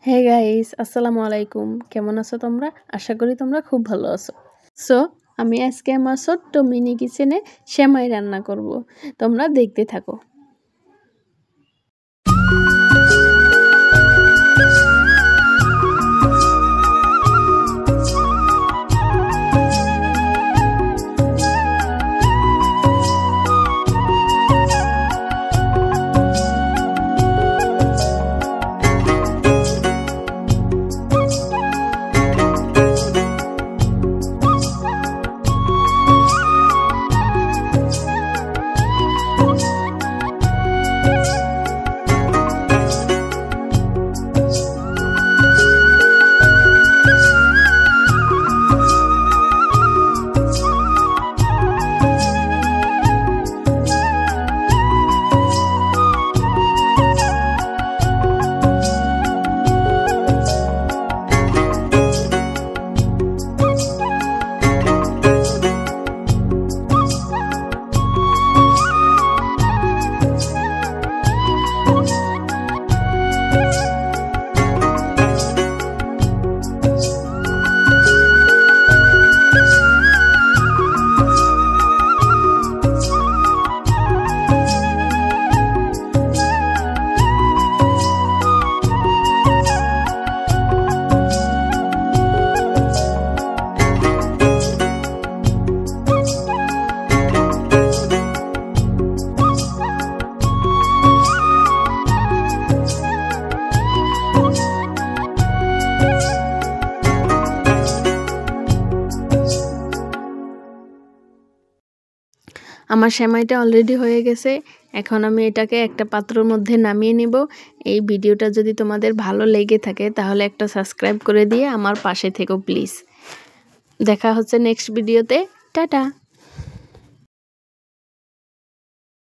Hey guys, আসসালামু আলাইকুম। কেমন আছো তোমরা? আশা করি তোমরা খুব ভালো আছো। সো আমি আজকে আমার ছোট্ট মিনি কিচেনে সেমাই রান্না করব। তোমরা দেখতে থাকো। আমার সেমাইটা অলরেডি হয়ে গেছে। এখন আমি এটাকে একটা পাত্রের মধ্যে নামিয়ে নিব। এই ভিডিওটা যদি তোমাদের ভালো লেগে থাকে তাহলে একটা সাবস্ক্রাইব করে দিয়ে আমার পাশে থেকো প্লিজ। দেখা হচ্ছে নেক্সট ভিডিওতে। টাটা।